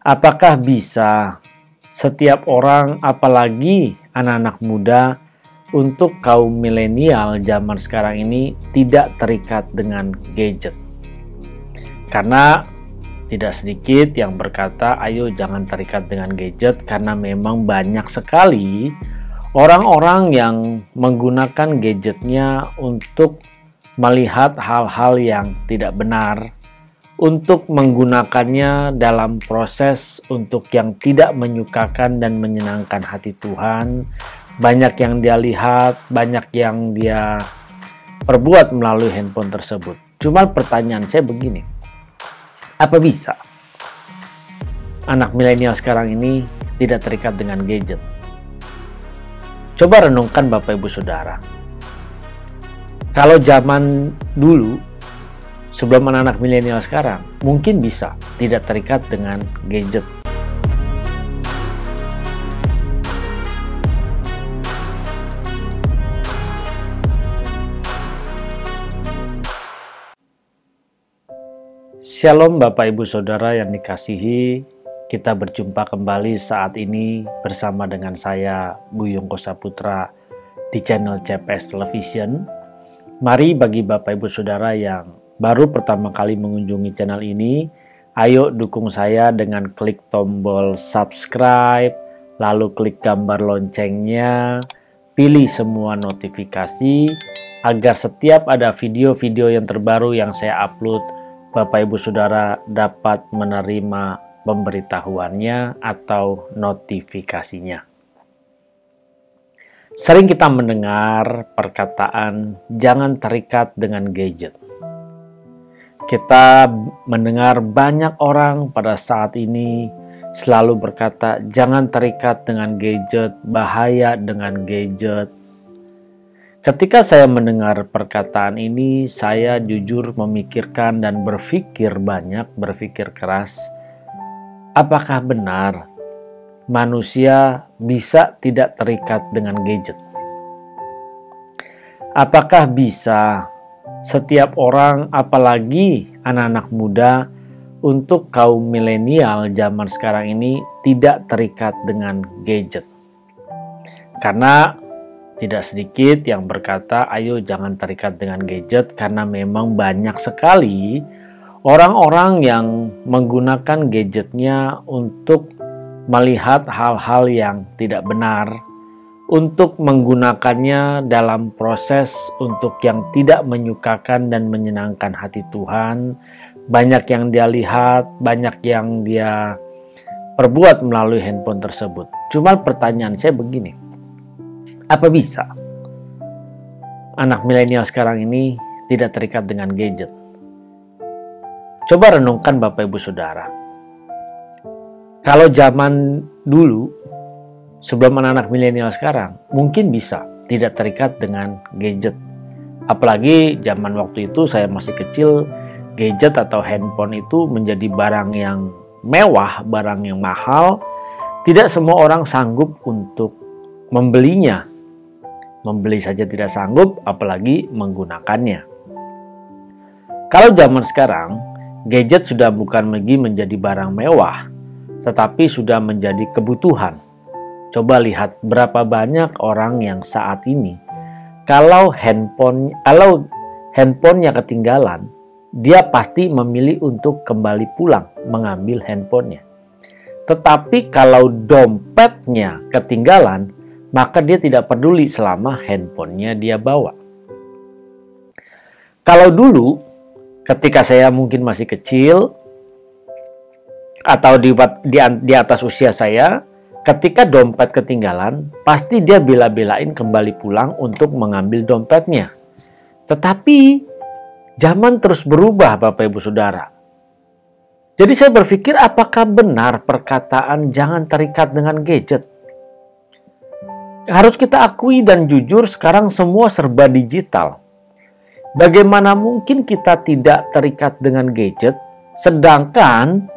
Apakah bisa setiap orang, apalagi anak-anak muda, untuk kaum milenial zaman sekarang ini tidak terikat dengan gadget? Karena tidak sedikit yang berkata, ayo jangan terikat dengan gadget, karena memang banyak sekali orang-orang yang menggunakan gadgetnya untuk melihat hal-hal yang tidak benar, untuk menggunakannya dalam proses untuk yang tidak menyukakan dan menyenangkan hati Tuhan. Banyak yang dia lihat, banyak yang dia perbuat melalui handphone tersebut. Cuma pertanyaan saya begini, apa bisa anak milenial sekarang ini tidak terikat dengan gadget? Coba renungkan Bapak Ibu Saudara. Kalau zaman dulu, sebelum anak-anak milenial sekarang, mungkin bisa tidak terikat dengan gadget. Shalom Bapak Ibu Saudara yang dikasihi, kita berjumpa kembali saat ini bersama dengan saya Buyung Kosaputra di channel CPS Television. Mari bagi Bapak Ibu Saudara yang baru pertama kali mengunjungi channel ini, ayo dukung saya dengan klik tombol subscribe, lalu klik gambar loncengnya, pilih semua notifikasi, agar setiap ada video-video yang terbaru yang saya upload, Bapak Ibu Saudara dapat menerima pemberitahuannya atau notifikasinya. Sering kita mendengar perkataan jangan terikat dengan gadget. Kita mendengar banyak orang pada saat ini selalu berkata jangan terikat dengan gadget, bahaya dengan gadget. Ketika saya mendengar perkataan ini, saya jujur memikirkan dan berpikir keras. Apakah benar manusia bisa tidak terikat dengan gadget? Apakah bisa setiap orang, apalagi anak-anak muda, untuk kaum milenial zaman sekarang ini tidak terikat dengan gadget? Karena tidak sedikit yang berkata, ayo jangan terikat dengan gadget, karena memang banyak sekali orang-orang yang menggunakan gadgetnya untuk melihat hal-hal yang tidak benar, untuk menggunakannya dalam proses untuk yang tidak menyukakan dan menyenangkan hati Tuhan. Banyak yang dia lihat, banyak yang dia perbuat melalui handphone tersebut. Cuma pertanyaan saya begini, apa bisa anak milenial sekarang ini tidak terikat dengan gadget? Coba renungkan Bapak Ibu Saudara. Kalau zaman dulu, sebelum anak-anak milenial sekarang, mungkin bisa tidak terikat dengan gadget. Apalagi zaman waktu itu saya masih kecil, gadget atau handphone itu menjadi barang yang mewah, barang yang mahal. Tidak semua orang sanggup untuk membelinya. Membeli saja tidak sanggup, apalagi menggunakannya. Kalau zaman sekarang, gadget sudah bukan lagi menjadi barang mewah, tetapi sudah menjadi kebutuhan. Coba lihat berapa banyak orang yang saat ini, kalau handphonenya ketinggalan, dia pasti memilih untuk kembali pulang mengambil handphonenya. Tetapi kalau dompetnya ketinggalan, maka dia tidak peduli selama handphonenya dia bawa. Kalau dulu, ketika saya mungkin masih kecil, atau di atas usia saya, ketika dompet ketinggalan, pasti dia bela-belain kembali pulang untuk mengambil dompetnya. Tetapi, zaman terus berubah Bapak Ibu Saudara. Jadi saya berpikir, apakah benar perkataan jangan terikat dengan gadget? Harus kita akui dan jujur, sekarang semua serba digital. Bagaimana mungkin kita tidak terikat dengan gadget, sedangkan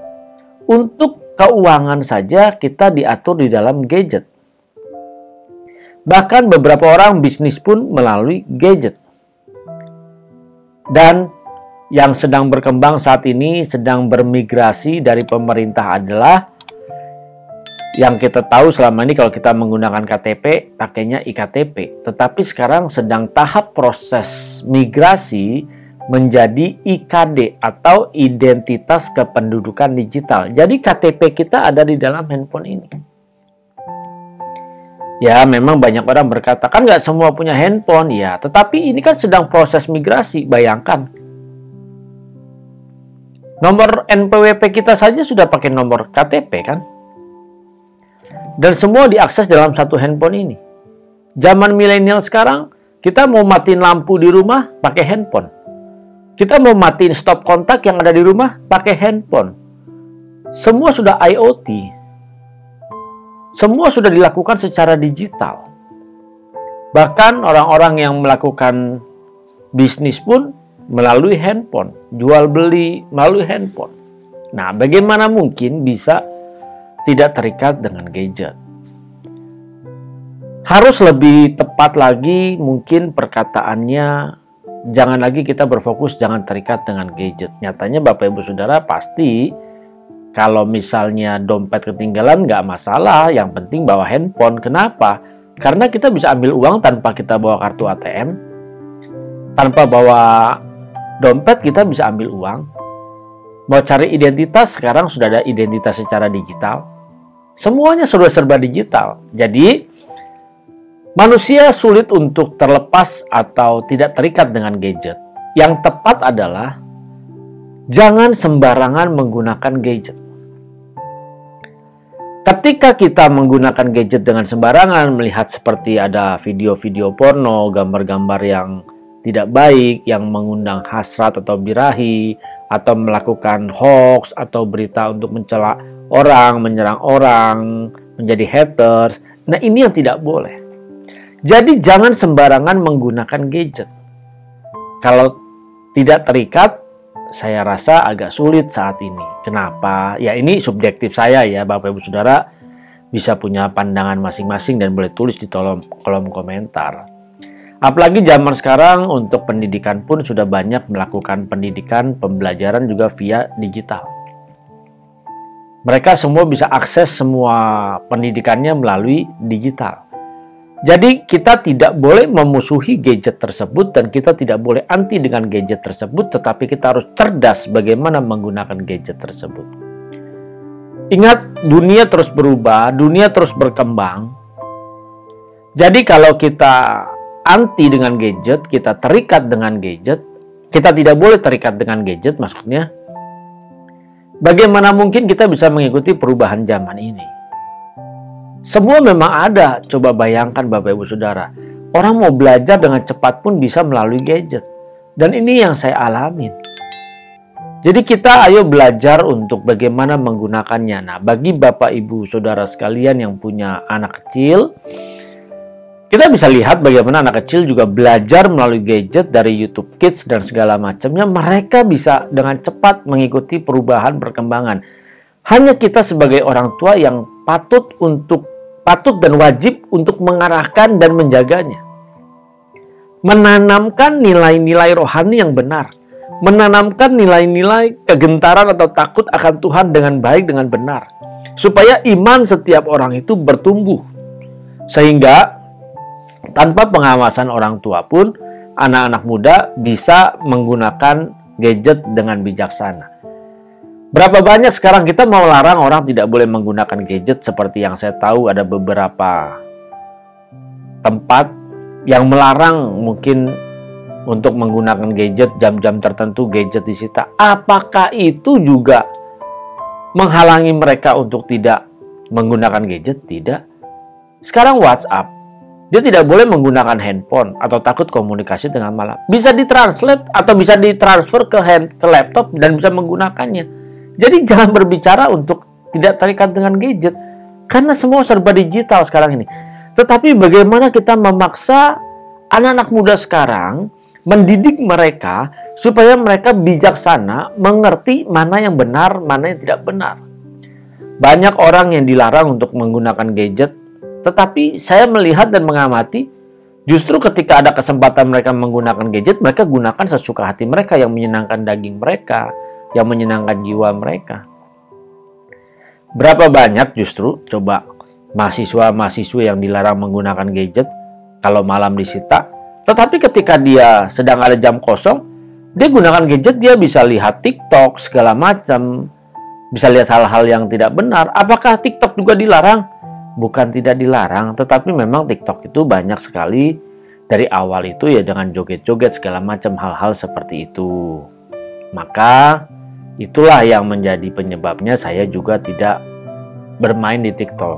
untuk keuangan saja kita diatur di dalam gadget. Bahkan beberapa orang bisnis pun melalui gadget. Dan yang sedang berkembang saat ini, sedang bermigrasi dari pemerintah adalah Yang kita tahu selama ini kalau kita menggunakan KTP, pakainya iktp. Tetapi sekarang sedang tahap proses migrasi menjadi IKD atau identitas kependudukan digital. Jadi KTP kita ada di dalam handphone ini. Ya, memang banyak orang berkata, kan nggak semua punya handphone. Ya, tetapi ini kan sedang proses migrasi, bayangkan. Nomor NPWP kita saja sudah pakai nomor KTP kan? Dan semua diakses dalam satu handphone ini. Zaman milenial sekarang, kita mau matiin lampu di rumah pakai handphone. Kita mau matiin stop kontak yang ada di rumah pakai handphone. Semua sudah IoT. Semua sudah dilakukan secara digital. Bahkan orang-orang yang melakukan bisnis pun melalui handphone. Jual beli melalui handphone. Nah, bagaimana mungkin bisa tidak terikat dengan gadget? Harus lebih tepat lagi mungkin perkataannya, jangan lagi kita berfokus jangan terikat dengan gadget. Nyatanya Bapak Ibu Saudara pasti kalau misalnya dompet ketinggalan nggak masalah, yang penting bawa handphone. Kenapa? Karena kita bisa ambil uang tanpa kita bawa kartu ATM, tanpa bawa dompet kita bisa ambil uang. Mau cari identitas, sekarang sudah ada identitas secara digital. Semuanya sudah serba digital. Jadi, manusia sulit untuk terlepas atau tidak terikat dengan gadget. Yang tepat adalah jangan sembarangan menggunakan gadget. Ketika kita menggunakan gadget dengan sembarangan, melihat seperti ada video-video porno, gambar-gambar yang tidak baik, yang mengundang hasrat atau birahi, atau melakukan hoax atau berita untuk mencela orang, menyerang orang, menjadi haters. Nah, ini yang tidak boleh. Jadi jangan sembarangan menggunakan gadget. Kalau tidak terikat, saya rasa agak sulit saat ini. Kenapa? Ya ini subjektif saya ya, Bapak Ibu Saudara bisa punya pandangan masing-masing dan boleh tulis di kolom komentar. Apalagi zaman sekarang untuk pendidikan pun sudah banyak melakukan pendidikan, pembelajaran juga via digital. Mereka semua bisa akses semua pendidikannya melalui digital. Jadi kita tidak boleh memusuhi gadget tersebut dan kita tidak boleh anti dengan gadget tersebut, tetapi kita harus cerdas bagaimana menggunakan gadget tersebut. Ingat, dunia terus berubah, dunia terus berkembang. Jadi kalau kita anti dengan gadget, kita terikat dengan gadget, kita tidak boleh terikat dengan gadget maksudnya. Bagaimana mungkin kita bisa mengikuti perubahan zaman ini? Semua memang ada. Coba bayangkan Bapak Ibu Saudara. Orang mau belajar dengan cepat pun bisa melalui gadget. Dan ini yang saya alamin. Jadi kita ayo belajar untuk bagaimana menggunakannya. Nah, bagi Bapak Ibu Saudara sekalian yang punya anak kecil, kita bisa lihat bagaimana anak kecil juga belajar melalui gadget dari YouTube Kids dan segala macamnya. Mereka bisa dengan cepat mengikuti perubahan perkembangan. Hanya kita sebagai orang tua yang patut dan wajib untuk mengarahkan dan menjaganya. Menanamkan nilai-nilai rohani yang benar. Menanamkan nilai-nilai kegentaran atau takut akan Tuhan dengan baik, dengan benar. Supaya iman setiap orang itu bertumbuh. Sehingga tanpa pengawasan orang tua pun, anak-anak muda bisa menggunakan gadget dengan bijaksana. Berapa banyak sekarang kita mau larang orang tidak boleh menggunakan gadget, seperti yang saya tahu ada beberapa tempat yang melarang mungkin untuk menggunakan gadget, jam-jam tertentu gadget disita. Apakah itu juga menghalangi mereka untuk tidak menggunakan gadget? Tidak. Sekarang WhatsApp, dia tidak boleh menggunakan handphone atau takut komunikasi dengan malam. Bisa ditranslate atau bisa ditransfer ke laptop dan bisa menggunakannya. Jadi jangan berbicara untuk tidak terikat dengan gadget. Karena semua serba digital sekarang ini. Tetapi bagaimana kita memaksa anak-anak muda sekarang, mendidik mereka supaya mereka bijaksana, mengerti mana yang benar, mana yang tidak benar. Banyak orang yang dilarang untuk menggunakan gadget, tetapi saya melihat dan mengamati, justru ketika ada kesempatan mereka menggunakan gadget, mereka gunakan sesuka hati mereka yang menyenangkan daging mereka, yang menyenangkan jiwa mereka. Berapa banyak justru, coba mahasiswa-mahasiswa yang dilarang menggunakan gadget kalau malam disita. Tetapi ketika dia sedang ada jam kosong, dia gunakan gadget, dia bisa lihat TikTok segala macam, bisa lihat hal-hal yang tidak benar. Apakah TikTok juga dilarang? Bukan tidak dilarang, tetapi memang TikTok itu banyak sekali dari awal itu ya dengan joget-joget segala macam hal-hal seperti itu. Maka itulah yang menjadi penyebabnya saya juga tidak bermain di TikTok.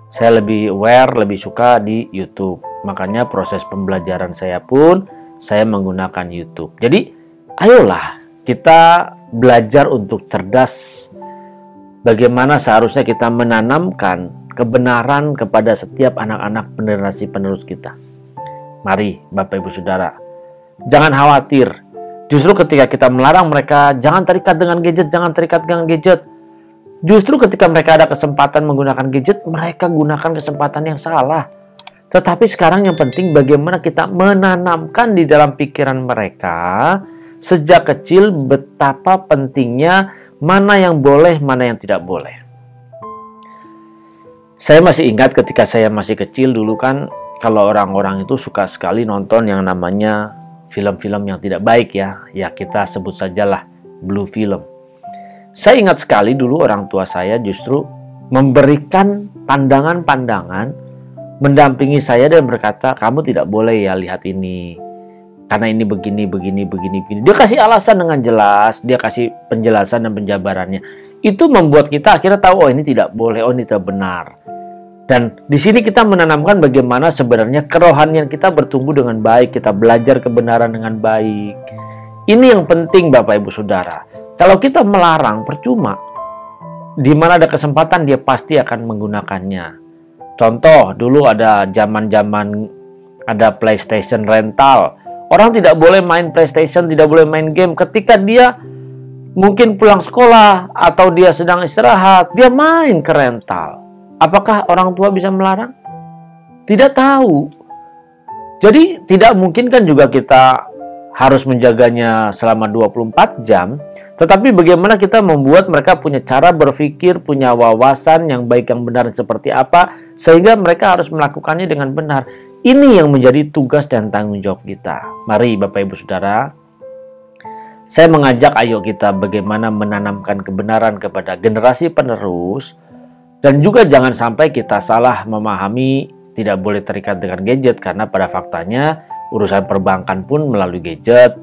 Saya lebih aware, lebih suka di YouTube. Makanya proses pembelajaran saya pun saya menggunakan YouTube. Jadi ayolah kita belajar untuk cerdas. Bagaimana seharusnya kita menanamkan kebenaran kepada setiap anak-anak generasi penerus kita. Mari Bapak Ibu Saudara, jangan khawatir. Justru ketika kita melarang mereka, jangan terikat dengan gadget, jangan terikat dengan gadget. Justru ketika mereka ada kesempatan menggunakan gadget, mereka gunakan kesempatan yang salah. Tetapi sekarang yang penting bagaimana kita menanamkan di dalam pikiran mereka sejak kecil betapa pentingnya mana yang boleh, mana yang tidak boleh. Saya masih ingat ketika saya masih kecil dulu kan, kalau orang-orang itu suka sekali nonton yang namanya film-film yang tidak baik ya. Ya kita sebut sajalah blue film. Saya ingat sekali dulu orang tua saya justru memberikan pandangan-pandangan, mendampingi saya dan berkata, kamu tidak boleh ya lihat ini. Karena ini begini. Dia kasih alasan dengan jelas, dia kasih penjelasan dan penjabarannya. Itu membuat kita akhirnya tahu, oh ini tidak boleh, oh ini tidak benar. Dan di sini kita menanamkan bagaimana sebenarnya kerohanian kita bertumbuh dengan baik, kita belajar kebenaran dengan baik. Ini yang penting Bapak Ibu Saudara. Kalau kita melarang percuma. Di mana ada kesempatan dia pasti akan menggunakannya. Contoh, dulu ada zaman-zaman ada PlayStation rental. Orang tidak boleh main PlayStation, tidak boleh main game. Ketika dia mungkin pulang sekolah atau dia sedang istirahat, dia main ke rental. Apakah orang tua bisa melarang? Tidak tahu. Jadi tidak mungkin kan juga kita harus menjaganya selama 24 jam. Tetapi bagaimana kita membuat mereka punya cara berpikir, punya wawasan yang baik yang benar seperti apa, sehingga mereka harus melakukannya dengan benar. Ini yang menjadi tugas dan tanggung jawab kita. Mari Bapak Ibu Saudara, saya mengajak ayo kita bagaimana menanamkan kebenaran kepada generasi penerus, dan juga jangan sampai kita salah memahami tidak boleh terikat dengan gadget, karena pada faktanya urusan perbankan pun melalui gadget.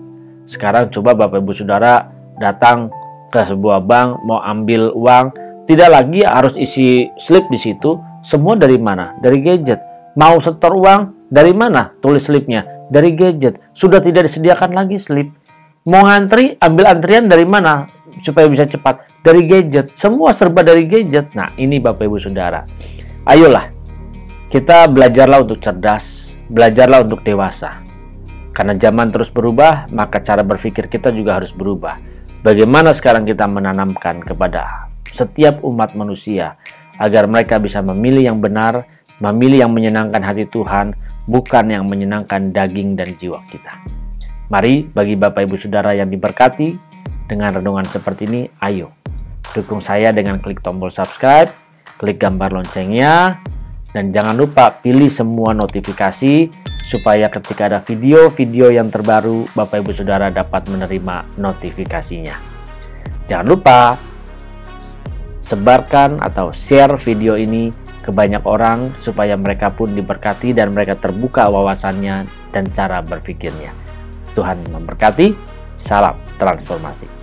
Sekarang coba Bapak Ibu Saudara datang ke sebuah bank mau ambil uang, tidak lagi harus isi slip di situ. Semua dari mana? Dari gadget. Mau setor uang, dari mana? Tulis slipnya. Dari gadget. Sudah tidak disediakan lagi slip. Mau ngantri, ambil antrian dari mana supaya bisa cepat? Dari gadget. Semua serba dari gadget. Nah, ini Bapak Ibu Saudara. Ayolah, kita belajarlah untuk cerdas, belajarlah untuk dewasa. Karena zaman terus berubah, maka cara berpikir kita juga harus berubah. Bagaimana sekarang kita menanamkan kepada setiap umat manusia agar mereka bisa memilih yang benar, memilih yang menyenangkan hati Tuhan, bukan yang menyenangkan daging dan jiwa kita. Mari bagi Bapak Ibu Saudara yang diberkati dengan renungan seperti ini, ayo dukung saya dengan klik tombol subscribe, klik gambar loncengnya, dan jangan lupa pilih semua notifikasi supaya ketika ada video-video yang terbaru, Bapak Ibu Saudara dapat menerima notifikasinya. Jangan lupa sebarkan atau share video ini ke banyak orang supaya mereka pun diberkati dan mereka terbuka wawasannya dan cara berpikirnya. Tuhan memberkati. Salam transformasi.